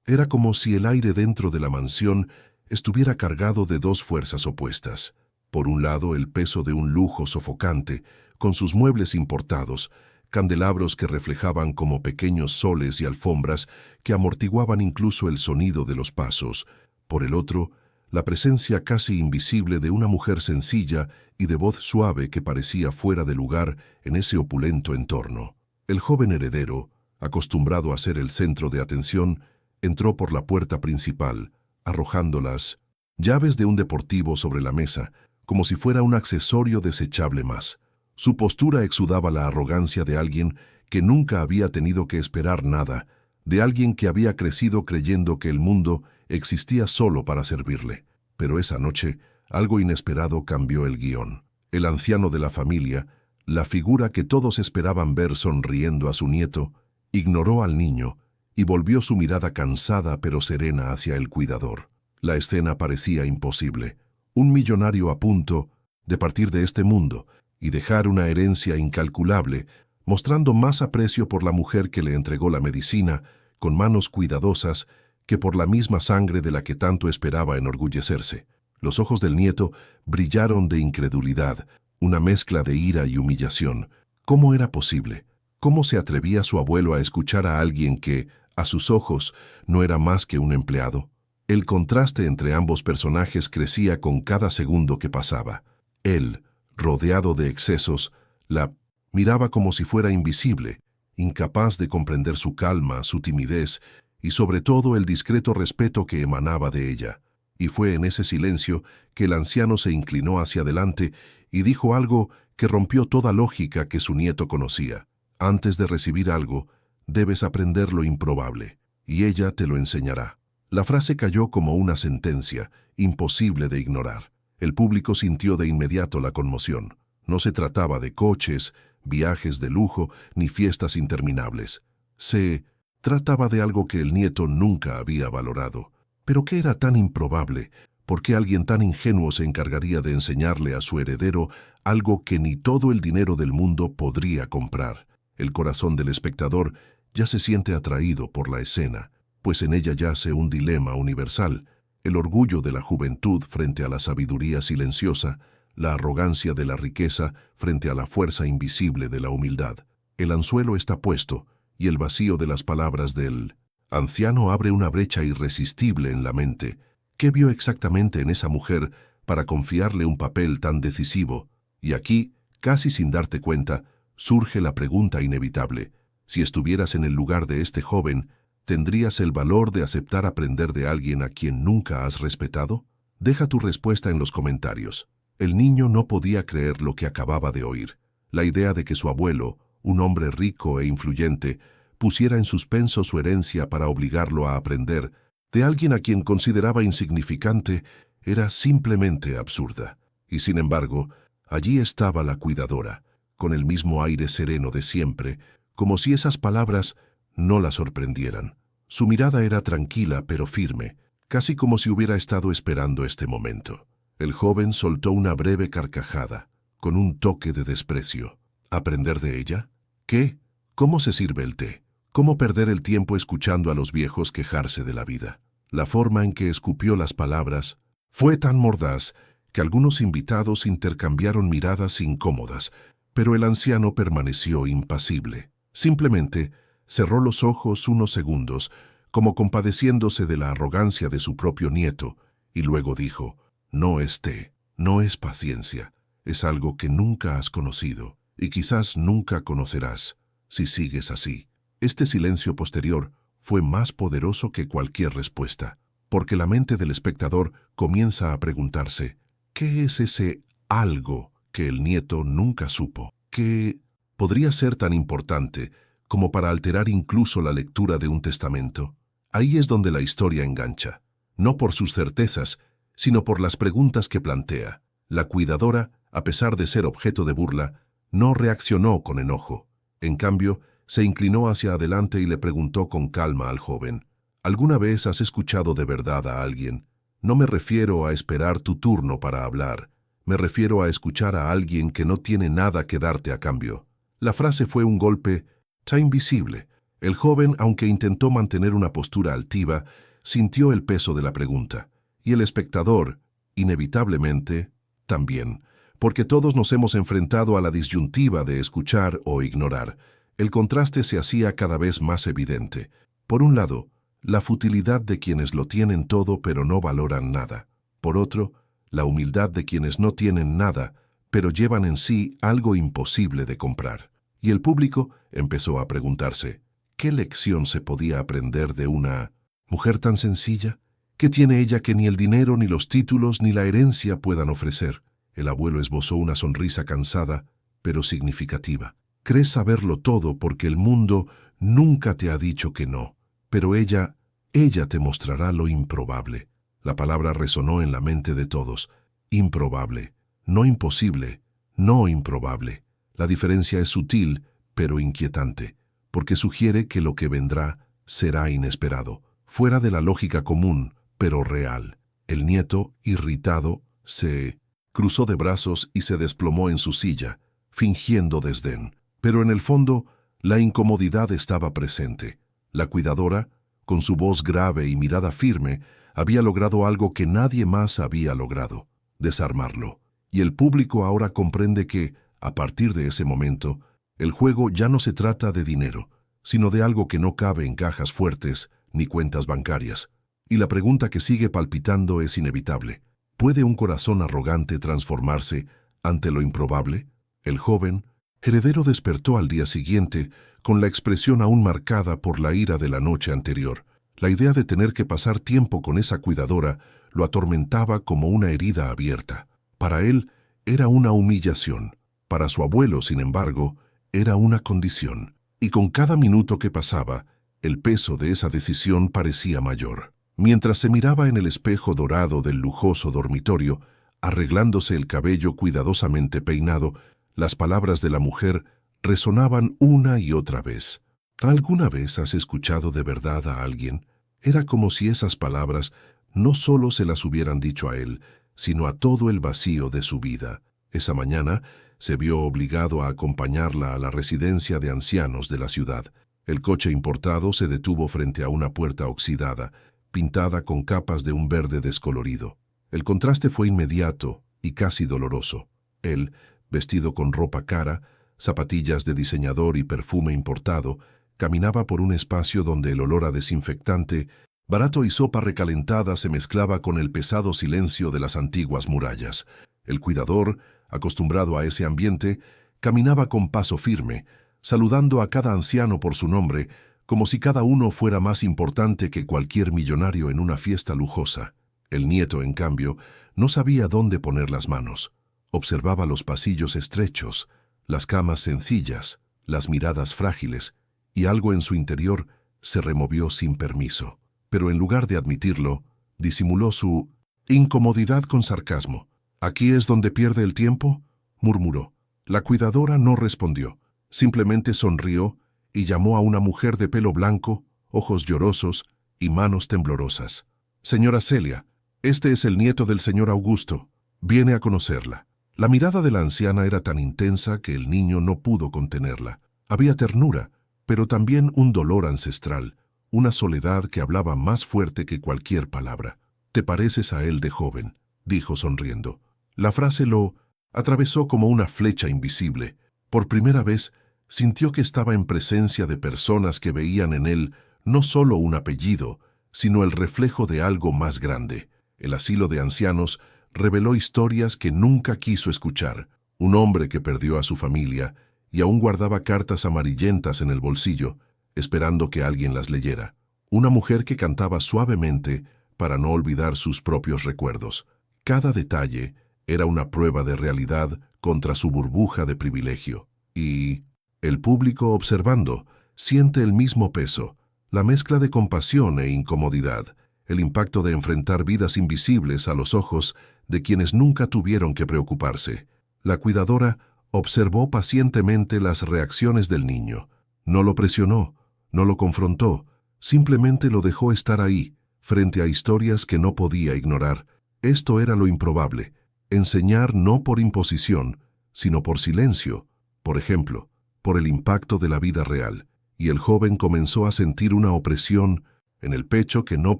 Era como si el aire dentro de la mansión estuviera cargado de dos fuerzas opuestas. Por un lado, el peso de un lujo sofocante, con sus muebles importados, candelabros que reflejaban como pequeños soles y alfombras que amortiguaban incluso el sonido de los pasos. Por el otro, la presencia casi invisible de una mujer sencilla y de voz suave que parecía fuera de lugar en ese opulento entorno. El joven heredero, acostumbrado a ser el centro de atención, entró por la puerta principal, arrojando las llaves de un deportivo sobre la mesa, como si fuera un accesorio desechable más. Su postura exudaba la arrogancia de alguien que nunca había tenido que esperar nada, de alguien que había crecido creyendo que el mundo existía solo para servirle. Pero esa noche, algo inesperado cambió el guión. El anciano de la familia, la figura que todos esperaban ver sonriendo a su nieto, ignoró al niño y volvió su mirada cansada pero serena hacia el cuidador. La escena parecía imposible. Un millonario a punto de partir de este mundo y dejar una herencia incalculable, mostrando más aprecio por la mujer que le entregó la medicina, con manos cuidadosas, que por la misma sangre de la que tanto esperaba enorgullecerse. Los ojos del nieto brillaron de incredulidad, una mezcla de ira y humillación. ¿Cómo era posible? ¿Cómo se atrevía su abuelo a escuchar a alguien que, a sus ojos, no era más que un empleado? El contraste entre ambos personajes crecía con cada segundo que pasaba. Él, rodeado de excesos, la miraba como si fuera invisible, incapaz de comprender su calma, su timidez y sobre todo el discreto respeto que emanaba de ella. Y fue en ese silencio que el anciano se inclinó hacia adelante y dijo algo que rompió toda lógica que su nieto conocía. Antes de recibir algo, debes aprender lo improbable, y ella te lo enseñará. La frase cayó como una sentencia, imposible de ignorar. El público sintió de inmediato la conmoción. No se trataba de coches, viajes de lujo, ni fiestas interminables. Se trataba de algo que el nieto nunca había valorado. ¿Pero qué era tan improbable? ¿Por qué alguien tan ingenuo se encargaría de enseñarle a su heredero algo que ni todo el dinero del mundo podría comprar? El corazón del espectador ya se siente atraído por la escena, pues en ella yace un dilema universal: el orgullo de la juventud frente a la sabiduría silenciosa, la arrogancia de la riqueza frente a la fuerza invisible de la humildad. El anzuelo está puesto, y el vacío de las palabras del anciano abre una brecha irresistible en la mente. ¿Qué vio exactamente en esa mujer para confiarle un papel tan decisivo? Y aquí, casi sin darte cuenta, surge la pregunta inevitable: si estuvieras en el lugar de este joven, ¿tendrías el valor de aceptar aprender de alguien a quien nunca has respetado? Deja tu respuesta en los comentarios. El niño no podía creer lo que acababa de oír. La idea de que su abuelo, un hombre rico e influyente, pusiera en suspenso su herencia para obligarlo a aprender de alguien a quien consideraba insignificante era simplemente absurda. Y sin embargo, allí estaba la cuidadora, con el mismo aire sereno de siempre, como si esas palabras no la sorprendieran. Su mirada era tranquila pero firme, casi como si hubiera estado esperando este momento. El joven soltó una breve carcajada, con un toque de desprecio. ¿Aprender de ella? ¿Qué? ¿Cómo se sirve el té? ¿Cómo perder el tiempo escuchando a los viejos quejarse de la vida? La forma en que escupió las palabras fue tan mordaz que algunos invitados intercambiaron miradas incómodas, pero el anciano permaneció impasible. Simplemente cerró los ojos unos segundos, como compadeciéndose de la arrogancia de su propio nieto, y luego dijo: no es té, no es paciencia, es algo que nunca has conocido, y quizás nunca conocerás, si sigues así. Este silencio posterior fue más poderoso que cualquier respuesta, porque la mente del espectador comienza a preguntarse: ¿qué es ese algo que el nieto nunca supo? ¿Qué podría ser tan importante como para alterar incluso la lectura de un testamento? Ahí es donde la historia engancha, no por sus certezas, sino por las preguntas que plantea. La cuidadora, a pesar de ser objeto de burla, no reaccionó con enojo. En cambio, se inclinó hacia adelante y le preguntó con calma al joven: ¿alguna vez has escuchado de verdad a alguien? No me refiero a esperar tu turno para hablar, me refiero a escuchar a alguien que no tiene nada que darte a cambio. La frase fue un golpe tan invisible, El joven, aunque intentó mantener una postura altiva, sintió el peso de la pregunta. Y el espectador, inevitablemente, también, porque todos nos hemos enfrentado a la disyuntiva de escuchar o ignorar. El contraste se hacía cada vez más evidente. Por un lado, la futilidad de quienes lo tienen todo pero no valoran nada. Por otro, la humildad de quienes no tienen nada, pero llevan en sí algo imposible de comprar. Y el público empezó a preguntarse, ¿qué lección se podía aprender de una mujer tan sencilla? ¿Qué tiene ella que ni el dinero, ni los títulos, ni la herencia puedan ofrecer? El abuelo esbozó una sonrisa cansada, pero significativa. Crees saberlo todo porque el mundo nunca te ha dicho que no, pero ella te mostrará lo improbable. La palabra resonó en la mente de todos. Improbable, no imposible, no improbable. La diferencia es sutil, pero inquietante, porque sugiere que lo que vendrá será inesperado, fuera de la lógica común, pero real. El nieto, irritado, se cruzó de brazos y se desplomó en su silla, fingiendo desdén. Pero en el fondo, la incomodidad estaba presente. La cuidadora, con su voz grave y mirada firme, había logrado algo que nadie más había logrado: desarmarlo. Y el público ahora comprende que, a partir de ese momento, el juego ya no se trata de dinero, sino de algo que no cabe en cajas fuertes ni cuentas bancarias. Y la pregunta que sigue palpitando es inevitable. ¿Puede un corazón arrogante transformarse ante lo improbable? El joven heredero despertó al día siguiente con la expresión aún marcada por la ira de la noche anterior. La idea de tener que pasar tiempo con esa cuidadora lo atormentaba como una herida abierta. Para él era una humillación. Para su abuelo, sin embargo, era una condición. Y con cada minuto que pasaba, el peso de esa decisión parecía mayor. Mientras se miraba en el espejo dorado del lujoso dormitorio, arreglándose el cabello cuidadosamente peinado, las palabras de la mujer resonaban una y otra vez. ¿Alguna vez has escuchado de verdad a alguien? Era como si esas palabras no solo se las hubieran dicho a él, sino a todo el vacío de su vida. Esa mañana se vio obligado a acompañarla a la residencia de ancianos de la ciudad. El coche importado se detuvo frente a una puerta oxidada, pintada con capas de un verde descolorido. El contraste fue inmediato y casi doloroso. Él, vestido con ropa cara, zapatillas de diseñador y perfume importado, caminaba por un espacio donde el olor a desinfectante, barato y sopa recalentada se mezclaba con el pesado silencio de las antiguas murallas. El cuidador, acostumbrado a ese ambiente, caminaba con paso firme, saludando a cada anciano por su nombre, como si cada uno fuera más importante que cualquier millonario en una fiesta lujosa. El nieto, en cambio, no sabía dónde poner las manos. Observaba los pasillos estrechos, las camas sencillas, las miradas frágiles, y algo en su interior se removió sin permiso. Pero en lugar de admitirlo, disimuló su incomodidad con sarcasmo. «¿Aquí es donde pierde el tiempo?», murmuró. La cuidadora no respondió, simplemente sonrió y llamó a una mujer de pelo blanco, ojos llorosos y manos temblorosas. «Señora Celia, este es el nieto del señor Augusto. Viene a conocerla». La mirada de la anciana era tan intensa que el niño no pudo contenerla. Había ternura, pero también un dolor ancestral, una soledad que hablaba más fuerte que cualquier palabra. «Te pareces a él de joven», dijo sonriendo. La frase lo atravesó como una flecha invisible. Por primera vez, sintió que estaba en presencia de personas que veían en él no solo un apellido, sino el reflejo de algo más grande. El asilo de ancianos reveló historias que nunca quiso escuchar. Un hombre que perdió a su familia y aún guardaba cartas amarillentas en el bolsillo, esperando que alguien las leyera. Una mujer que cantaba suavemente para no olvidar sus propios recuerdos. Cada detalle era una prueba de realidad contra su burbuja de privilegio. Y el público, observando, siente el mismo peso, la mezcla de compasión e incomodidad, el impacto de enfrentar vidas invisibles a los ojos de quienes nunca tuvieron que preocuparse. La cuidadora observó pacientemente las reacciones del niño. No lo presionó, no lo confrontó, simplemente lo dejó estar ahí, frente a historias que no podía ignorar. Esto era lo improbable: enseñar no por imposición, sino por silencio, por ejemplo, por el impacto de la vida real. y el joven comenzó a sentir una opresión en el pecho que no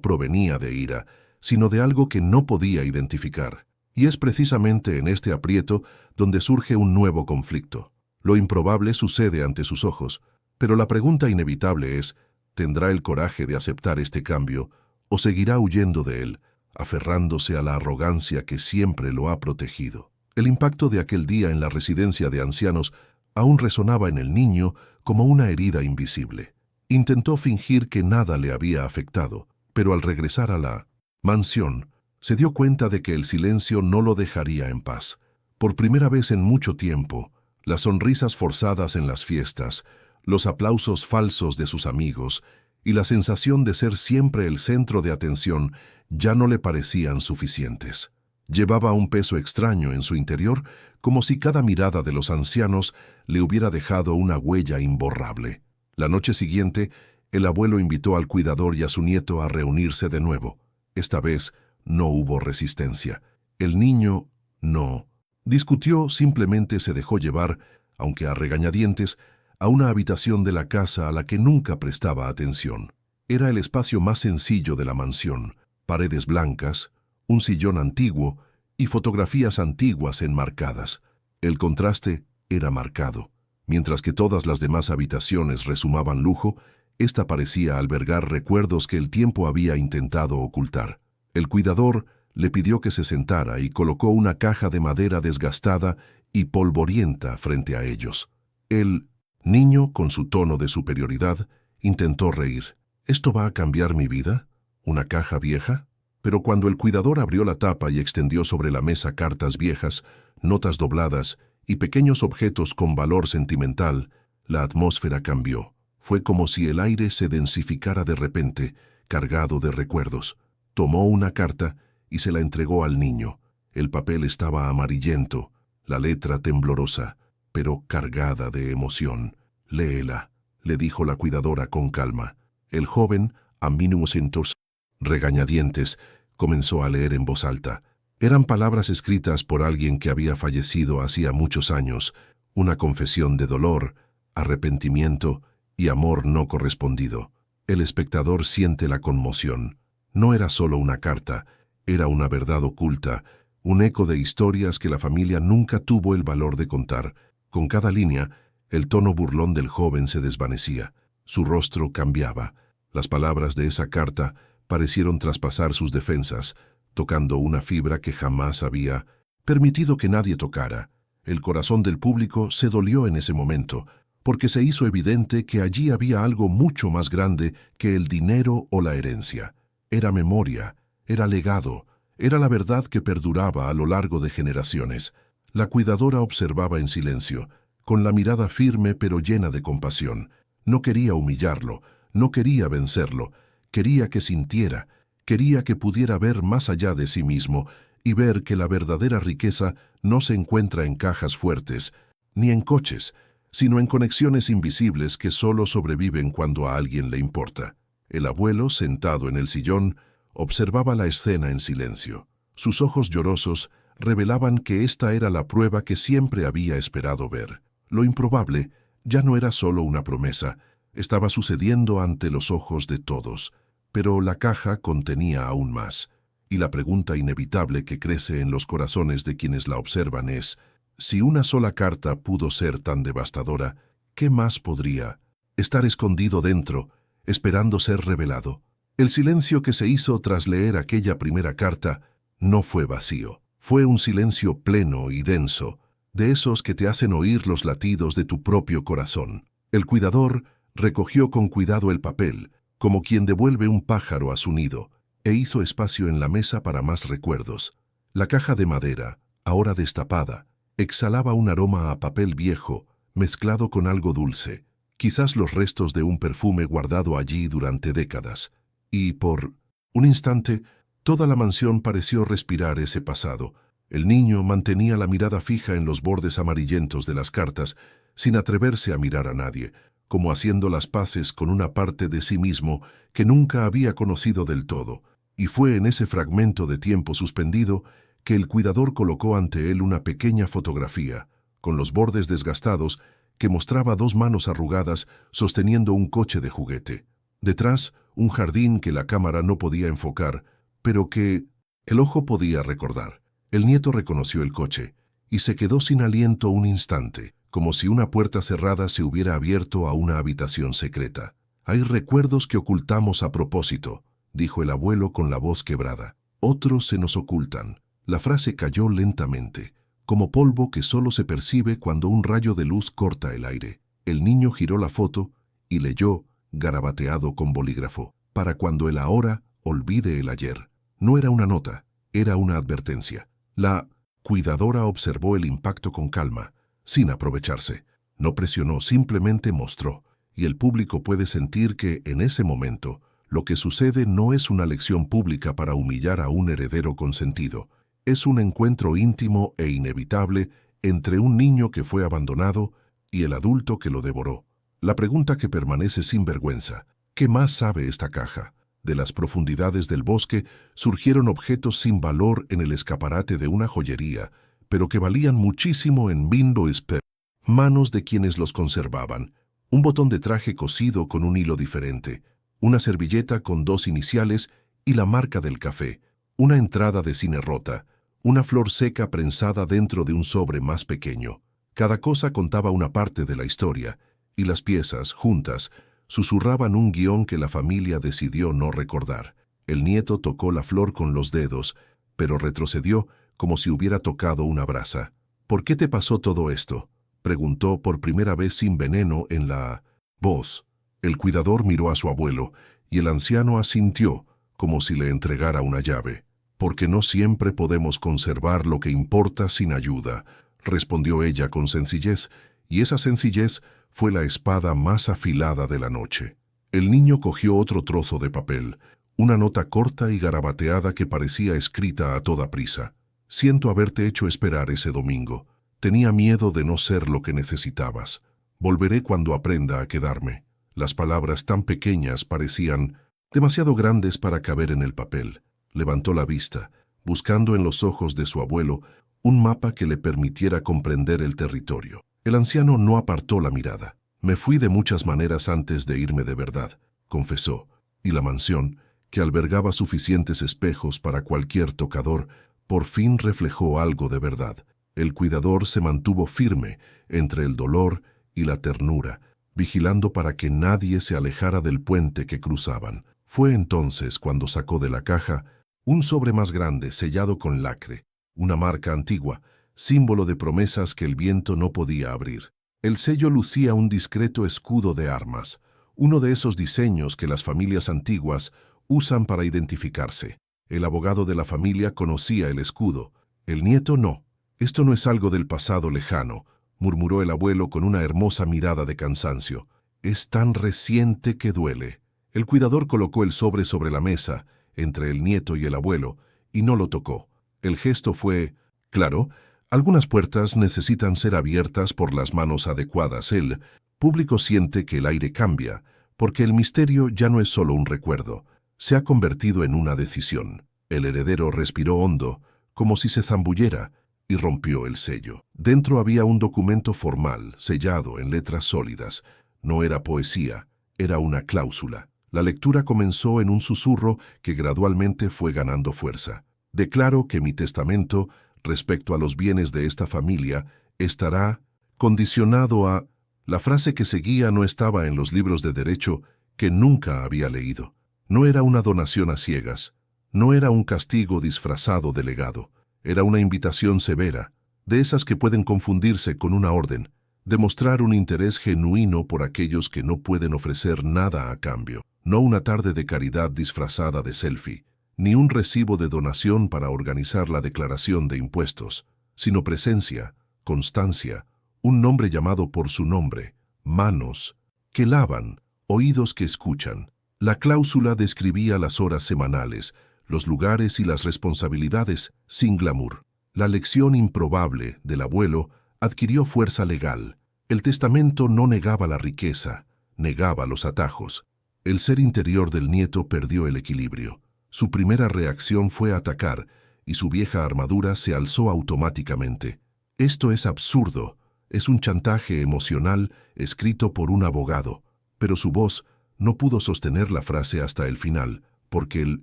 provenía de ira, sino de algo que no podía identificar. Y es precisamente en este aprieto donde surge un nuevo conflicto. Lo improbable sucede ante sus ojos, pero la pregunta inevitable es, ¿tendrá el coraje de aceptar este cambio o seguirá huyendo de él, aferrándose a la arrogancia que siempre lo ha protegido? El impacto de aquel día en la residencia de ancianos aún resonaba en el niño como una herida invisible. Intentó fingir que nada le había afectado, pero al regresar a la mansión, se dio cuenta de que el silencio no lo dejaría en paz. Por primera vez en mucho tiempo, las sonrisas forzadas en las fiestas, los aplausos falsos de sus amigos y la sensación de ser siempre el centro de atención ya no le parecían suficientes. Llevaba un peso extraño en su interior, como si cada mirada de los ancianos le hubiera dejado una huella imborrable. La noche siguiente, el abuelo invitó al cuidador y a su nieto a reunirse de nuevo. Esta vez no hubo resistencia. El niño no discutió, simplemente se dejó llevar, aunque a regañadientes, a una habitación de la casa a la que nunca prestaba atención. Era el espacio más sencillo de la mansión: paredes blancas, un sillón antiguo y fotografías antiguas enmarcadas. El contraste era marcado. Mientras que todas las demás habitaciones resumaban lujo, esta parecía albergar recuerdos que el tiempo había intentado ocultar. El cuidador le pidió que se sentara y colocó una caja de madera desgastada y polvorienta frente a ellos. El niño, con su tono de superioridad, intentó reír. ¿Esto va a cambiar mi vida? ¿Una caja vieja? Pero cuando el cuidador abrió la tapa y extendió sobre la mesa cartas viejas, notas dobladas y pequeños objetos con valor sentimental, la atmósfera cambió. Fue como si el aire se densificara de repente, cargado de recuerdos. Tomó una carta y se la entregó al niño. El papel estaba amarillento, la letra temblorosa, pero cargada de emoción. «Léela», le dijo la cuidadora con calma. El joven, a minucentos regañadientes, comenzó a leer en voz alta. Eran palabras escritas por alguien que había fallecido hacía muchos años, una confesión de dolor, arrepentimiento y amor no correspondido. El espectador siente la conmoción. No era solo una carta, era una verdad oculta, un eco de historias que la familia nunca tuvo el valor de contar. Con cada línea, el tono burlón del joven se desvanecía. Su rostro cambiaba. Las palabras de esa carta parecieron traspasar sus defensas, tocando una fibra que jamás había permitido que nadie tocara. El corazón del público se dolió en ese momento, porque se hizo evidente que allí había algo mucho más grande que el dinero o la herencia. Era memoria, era legado, era la verdad que perduraba a lo largo de generaciones. La cuidadora observaba en silencio, con la mirada firme pero llena de compasión. No quería humillarlo, no quería vencerlo, quería que sintiera, quería que pudiera ver más allá de sí mismo y ver que la verdadera riqueza no se encuentra en cajas fuertes, ni en coches, sino en conexiones invisibles que solo sobreviven cuando a alguien le importa. El abuelo, sentado en el sillón, observaba la escena en silencio. Sus ojos llorosos revelaban que esta era la prueba que siempre había esperado ver. Lo improbable ya no era solo una promesa, estaba sucediendo ante los ojos de todos. Pero la caja contenía aún más, y la pregunta inevitable que crece en los corazones de quienes la observan es: si una sola carta pudo ser tan devastadora, ¿qué más podría estar escondido dentro, esperando ser revelado? El silencio que se hizo tras leer aquella primera carta no fue vacío, fue un silencio pleno y denso, de esos que te hacen oír los latidos de tu propio corazón. El cuidador recogió con cuidado el papel, como quien devuelve un pájaro a su nido, e hizo espacio en la mesa para más recuerdos. La caja de madera, ahora destapada, exhalaba un aroma a papel viejo, mezclado con algo dulce, quizás los restos de un perfume guardado allí durante décadas. Y por un instante, toda la mansión pareció respirar ese pasado. El niño mantenía la mirada fija en los bordes amarillentos de las cartas, sin atreverse a mirar a nadie, como haciendo las paces con una parte de sí mismo que nunca había conocido del todo. Y fue en ese fragmento de tiempo suspendido que el cuidador colocó ante él una pequeña fotografía, con los bordes desgastados, que mostraba dos manos arrugadas sosteniendo un coche de juguete. Detrás, un jardín que la cámara no podía enfocar, pero que el ojo podía recordar. El nieto reconoció el coche y se quedó sin aliento un instante, como si una puerta cerrada se hubiera abierto a una habitación secreta. «Hay recuerdos que ocultamos a propósito», dijo el abuelo con la voz quebrada. «Otros se nos ocultan». La frase cayó lentamente, como polvo que solo se percibe cuando un rayo de luz corta el aire. El niño giró la foto y leyó, garabateado con bolígrafo: «Para cuando el ahora olvide el ayer». No era una nota, era una advertencia. La cuidadora observó el impacto con calma, sin aprovecharse. No presionó, simplemente mostró. Y el público puede sentir que, en ese momento, lo que sucede no es una lección pública para humillar a un heredero consentido. Es un encuentro íntimo e inevitable entre un niño que fue abandonado y el adulto que lo devoró. La pregunta que permanece sin vergüenza: ¿qué más sabe esta caja? De las profundidades del bosque surgieron objetos sin valor en el escaparate de una joyería, pero que valían muchísimo en Bimbo Espe. Manos de quienes los conservaban, un botón de traje cosido con un hilo diferente, una servilleta con 2 iniciales y la marca del café, una entrada de cine rota, una flor seca prensada dentro de un sobre más pequeño. Cada cosa contaba una parte de la historia, y las piezas, juntas, susurraban un guión que la familia decidió no recordar. El nieto tocó la flor con los dedos, pero retrocedió como si hubiera tocado una brasa. «¿Por qué te pasó todo esto?», preguntó por primera vez sin veneno en la voz. El cuidador miró a su abuelo, y el anciano asintió, como si le entregara una llave. «Porque no siempre podemos conservar lo que importa sin ayuda», respondió ella con sencillez, y esa sencillez fue la espada más afilada de la noche. El niño cogió otro trozo de papel, una nota corta y garabateada que parecía escrita a toda prisa. «Siento haberte hecho esperar ese domingo. Tenía miedo de no ser lo que necesitabas. Volveré cuando aprenda a quedarme». Las palabras tan pequeñas parecían demasiado grandes para caber en el papel. Levantó la vista, buscando en los ojos de su abuelo un mapa que le permitiera comprender el territorio. El anciano no apartó la mirada. «Me fui de muchas maneras antes de irme de verdad», confesó, y la mansión, que albergaba suficientes espejos para cualquier tocador, por fin reflejó algo de verdad. El cuidador se mantuvo firme entre el dolor y la ternura, vigilando para que nadie se alejara del puente que cruzaban. Fue entonces cuando sacó de la caja un sobre más grande sellado con lacre, una marca antigua, símbolo de promesas que el viento no podía abrir. El sello lucía un discreto escudo de armas, uno de esos diseños que las familias antiguas usan para identificarse. El abogado de la familia conocía el escudo, el nieto no. «Esto no es algo del pasado lejano», murmuró el abuelo con una hermosa mirada de cansancio. «Es tan reciente que duele». El cuidador colocó el sobre la mesa, entre el nieto y el abuelo, y no lo tocó. El gesto fue, claro, algunas puertas necesitan ser abiertas por las manos adecuadas. El público siente que el aire cambia, porque el misterio ya no es solo un recuerdo, se ha convertido en una decisión. El heredero respiró hondo, como si se zambullera, y rompió el sello. Dentro había un documento formal, sellado en letras sólidas. No era poesía, era una cláusula. La lectura comenzó en un susurro que gradualmente fue ganando fuerza. «Declaro que mi testamento, respecto a los bienes de esta familia, estará condicionado a...». La frase que seguía no estaba en los libros de derecho que nunca había leído. No era una donación a ciegas, no era un castigo disfrazado de legado. Era una invitación severa, de esas que pueden confundirse con una orden, demostrar un interés genuino por aquellos que no pueden ofrecer nada a cambio. No una tarde de caridad disfrazada de selfie, ni un recibo de donación para organizar la declaración de impuestos, sino presencia, constancia, un nombre llamado por su nombre, manos que lavan, oídos que escuchan. La cláusula describía las horas semanales, los lugares y las responsabilidades sin glamour. La lección improbable del abuelo adquirió fuerza legal. El testamento no negaba la riqueza, negaba los atajos. El ser interior del nieto perdió el equilibrio. Su primera reacción fue atacar, y su vieja armadura se alzó automáticamente. «Esto es absurdo», Es un chantaje emocional escrito por un abogado, pero su voz no pudo sostener la frase hasta el final, porque el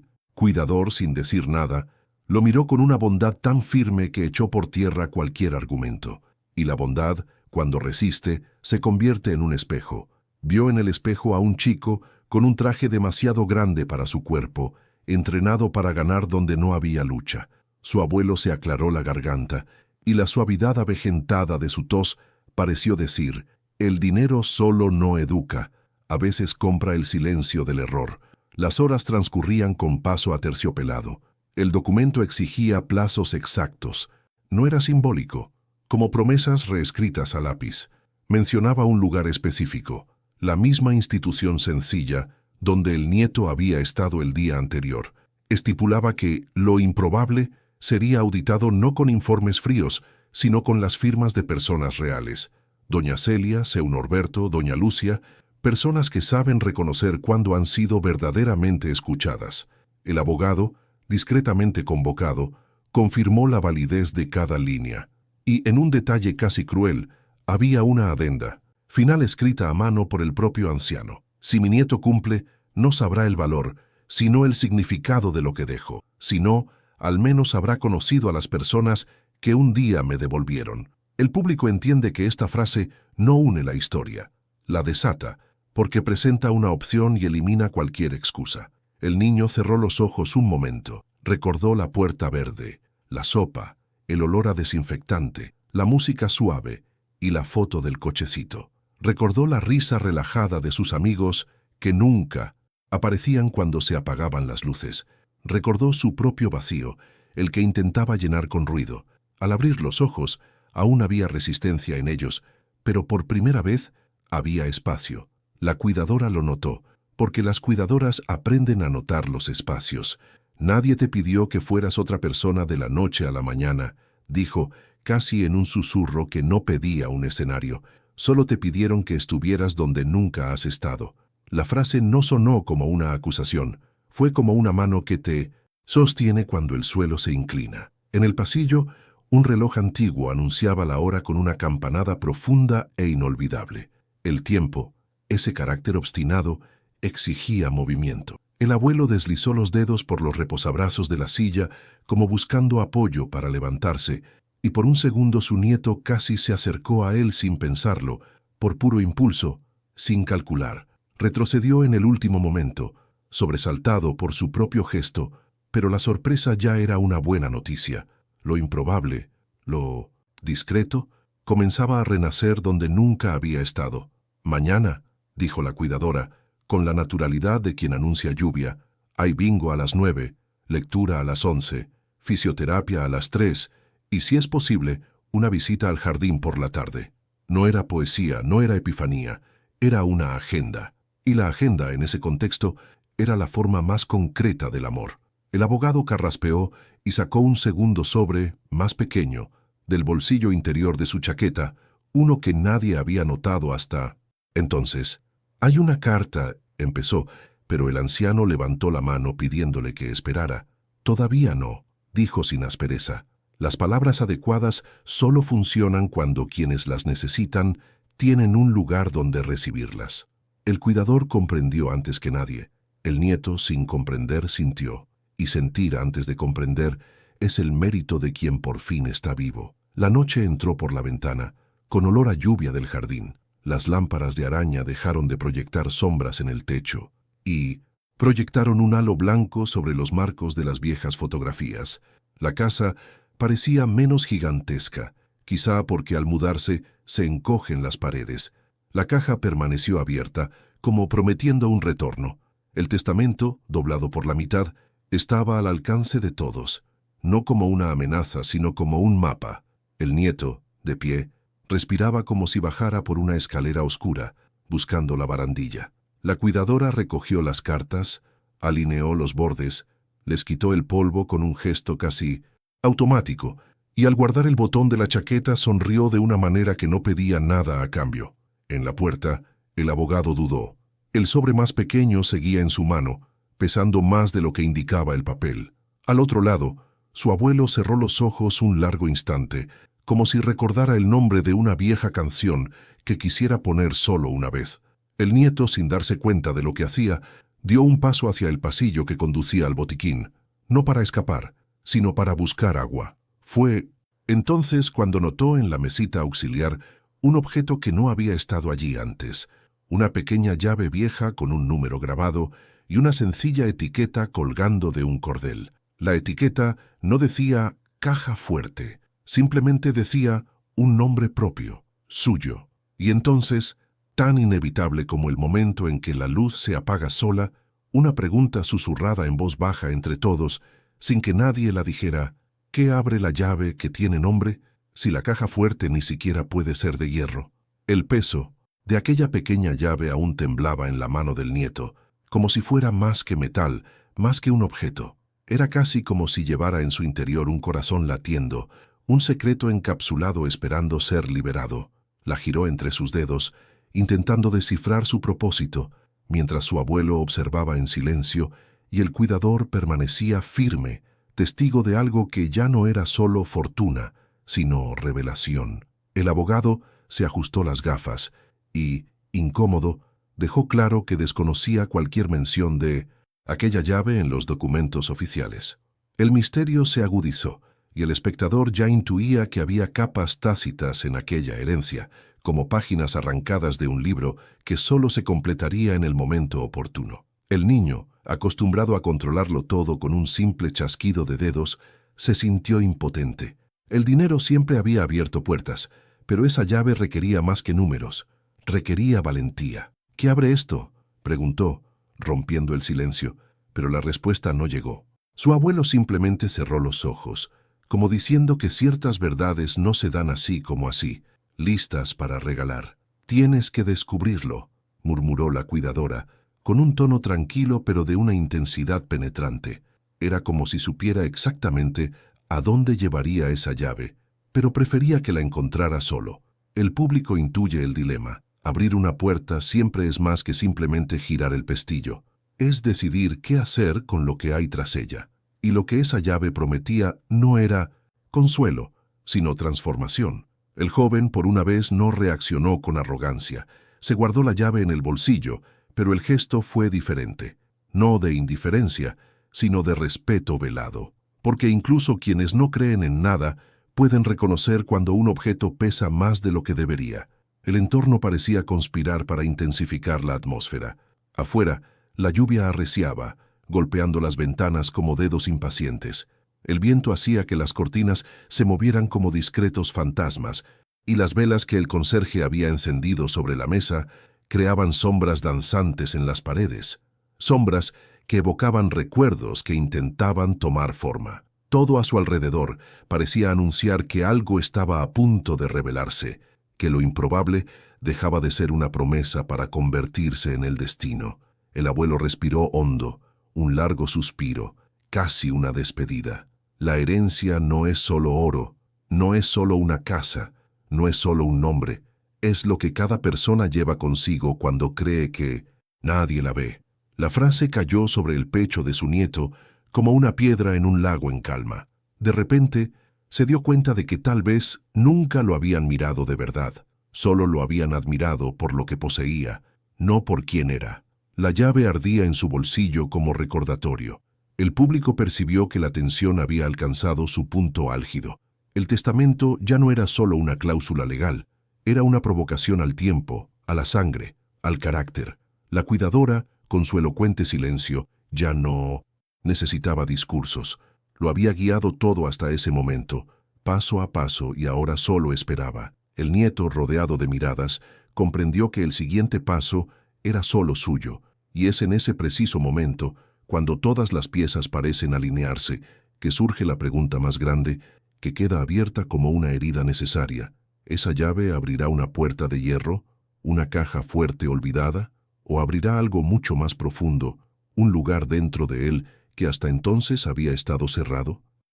cuidador, sin decir nada, lo miró con una bondad tan firme que echó por tierra cualquier argumento. Y la bondad, cuando resiste, se convierte en un espejo. Vio en el espejo a un chico con un traje demasiado grande para su cuerpo, entrenado para ganar donde no había lucha. Su abuelo se aclaró la garganta, y la suavidad avejentada de su tos pareció decir: el dinero solo no educa, a veces compra el silencio del error. Las horas transcurrían con paso aterciopelado. El documento exigía plazos exactos. No era simbólico, como promesas reescritas a lápiz. Mencionaba un lugar específico, la misma institución sencilla donde el nieto había estado el día anterior. Estipulaba que lo improbable sería auditado no con informes fríos, sino con las firmas de personas reales. Doña Celia, seu Norberto, doña Lucia, personas que saben reconocer cuándo han sido verdaderamente escuchadas. El abogado, discretamente convocado, confirmó la validez de cada línea. Y en un detalle casi cruel, había una adenda, final escrita a mano por el propio anciano. Si mi nieto cumple, no sabrá el valor, sino el significado de lo que dejo. Si no, al menos habrá conocido a las personas que un día me devolvieron. El público entiende que esta frase no une la historia, la desata, porque presenta una opción y elimina cualquier excusa. El niño cerró los ojos un momento, recordó la puerta verde, la sopa, el olor a desinfectante, la música suave y la foto del cochecito. Recordó la risa relajada de sus amigos que nunca aparecían cuando se apagaban las luces. Recordó su propio vacío, el que intentaba llenar con ruido. Al abrir los ojos, aún había resistencia en ellos, pero por primera vez había espacio. La cuidadora lo notó, porque las cuidadoras aprenden a notar los espacios. Nadie te pidió que fueras otra persona de la noche a la mañana, dijo, casi en un susurro que no pedía un escenario. Solo te pidieron que estuvieras donde nunca has estado. La frase no sonó como una acusación, fue como una mano que te sostiene cuando el suelo se inclina. En el pasillo, un reloj antiguo anunciaba la hora con una campanada profunda e inolvidable. El tiempo, ese carácter obstinado, exigía movimiento. El abuelo deslizó los dedos por los reposabrazos de la silla como buscando apoyo para levantarse, y por un segundo su nieto casi se acercó a él sin pensarlo, por puro impulso, sin calcular. Retrocedió en el último momento, sobresaltado por su propio gesto, pero la sorpresa ya era una buena noticia. Lo improbable, lo discreto, comenzaba a renacer donde nunca había estado. Mañana, dijo la cuidadora, con la naturalidad de quien anuncia lluvia, hay bingo a las 9, lectura a las 11, fisioterapia a las 3, y si es posible, una visita al jardín por la tarde. No era poesía, no era epifanía, era una agenda. Y la agenda, en ese contexto, era la forma más concreta del amor. El abogado carraspeó y sacó un segundo sobre, más pequeño, del bolsillo interior de su chaqueta, uno que nadie había notado hasta entonces. Hay una carta, empezó, pero el anciano levantó la mano pidiéndole que esperara. Todavía no, dijo sin aspereza. Las palabras adecuadas solo funcionan cuando quienes las necesitan tienen un lugar donde recibirlas. El cuidador comprendió antes que nadie. El nieto, sin comprender, sintió. Y sentir antes de comprender es el mérito de quien por fin está vivo. La noche entró por la ventana, con olor a lluvia del jardín. Las lámparas de araña dejaron de proyectar sombras en el techo y proyectaron un halo blanco sobre los marcos de las viejas fotografías. La casa parecía menos gigantesca, quizá porque al mudarse se encogen las paredes. La caja permaneció abierta, como prometiendo un retorno. El testamento, doblado por la mitad, estaba al alcance de todos, no como una amenaza, sino como un mapa. El nieto, de pie, respiraba como si bajara por una escalera oscura, buscando la barandilla. La cuidadora recogió las cartas, alineó los bordes, les quitó el polvo con un gesto casi automático, y al guardar el botón de la chaqueta sonrió de una manera que no pedía nada a cambio. En la puerta, el abogado dudó. El sobre más pequeño seguía en su mano, pesando más de lo que indicaba el papel. Al otro lado, su abuelo cerró los ojos un largo instante, como si recordara el nombre de una vieja canción que quisiera poner solo una vez. El nieto, sin darse cuenta de lo que hacía, dio un paso hacia el pasillo que conducía al botiquín, no para escapar, sino para buscar agua. Fue entonces cuando notó en la mesita auxiliar un objeto que no había estado allí antes, una pequeña llave vieja con un número grabado y una sencilla etiqueta colgando de un cordel. La etiqueta no decía caja fuerte, simplemente decía un nombre propio, suyo. Y entonces, tan inevitable como el momento en que la luz se apaga sola, una pregunta susurrada en voz baja entre todos, sin que nadie la dijera: ¿qué abre la llave que tiene nombre, si la caja fuerte ni siquiera puede ser de hierro? El peso de aquella pequeña llave aún temblaba en la mano del nieto, como si fuera más que metal, más que un objeto. Era casi como si llevara en su interior un corazón latiendo, un secreto encapsulado esperando ser liberado. La giró entre sus dedos, intentando descifrar su propósito, mientras su abuelo observaba en silencio y el cuidador permanecía firme, testigo de algo que ya no era solo fortuna, sino revelación. El abogado se ajustó las gafas y, incómodo, dejó claro que desconocía cualquier mención de aquella llave en los documentos oficiales. El misterio se agudizó, y el espectador ya intuía que había capas tácitas en aquella herencia, como páginas arrancadas de un libro que solo se completaría en el momento oportuno. El niño, acostumbrado a controlarlo todo con un simple chasquido de dedos, se sintió impotente. El dinero siempre había abierto puertas, pero esa llave requería más que números, requería valentía. ¿Qué abre esto?, preguntó, rompiendo el silencio, pero la respuesta no llegó. Su abuelo simplemente cerró los ojos, como diciendo que ciertas verdades no se dan así como así, listas para regalar. «Tienes que descubrirlo», murmuró la cuidadora, con un tono tranquilo pero de una intensidad penetrante. Era como si supiera exactamente a dónde llevaría esa llave, pero prefería que la encontrara solo. El público intuye el dilema. Abrir una puerta siempre es más que simplemente girar el pestillo. Es decidir qué hacer con lo que hay tras ella. Y lo que esa llave prometía no era consuelo, sino transformación. El joven por una vez no reaccionó con arrogancia. Se guardó la llave en el bolsillo, pero el gesto fue diferente. No de indiferencia, sino de respeto velado. Porque incluso quienes no creen en nada pueden reconocer cuando un objeto pesa más de lo que debería. El entorno parecía conspirar para intensificar la atmósfera. Afuera, la lluvia arreciaba, golpeando las ventanas como dedos impacientes. El viento hacía que las cortinas se movieran como discretos fantasmas, y las velas que el conserje había encendido sobre la mesa creaban sombras danzantes en las paredes, sombras que evocaban recuerdos que intentaban tomar forma. Todo a su alrededor parecía anunciar que algo estaba a punto de revelarse, que lo improbable dejaba de ser una promesa para convertirse en el destino. El abuelo respiró hondo, un largo suspiro, casi una despedida. La herencia no es solo oro, no es solo una casa, no es solo un nombre, es lo que cada persona lleva consigo cuando cree que nadie la ve. La frase cayó sobre el pecho de su nieto como una piedra en un lago en calma. De repente, se dio cuenta de que tal vez nunca lo habían mirado de verdad, solo lo habían admirado por lo que poseía, no por quién era. La llave ardía en su bolsillo como recordatorio. El público percibió que la tensión había alcanzado su punto álgido. El testamento ya no era solo una cláusula legal, era una provocación al tiempo, a la sangre, al carácter. La cuidadora, con su elocuente silencio, ya no necesitaba discursos. Lo había guiado todo hasta ese momento, paso a paso, y ahora solo esperaba. El nieto, rodeado de miradas, comprendió que el siguiente paso era solo suyo, y es en ese preciso momento, cuando todas las piezas parecen alinearse, que surge la pregunta más grande, que queda abierta como una herida necesaria. ¿Esa llave abrirá una puerta de hierro, una caja fuerte olvidada, o abrirá algo mucho más profundo, un lugar dentro de él que hasta entonces había estado cerrado?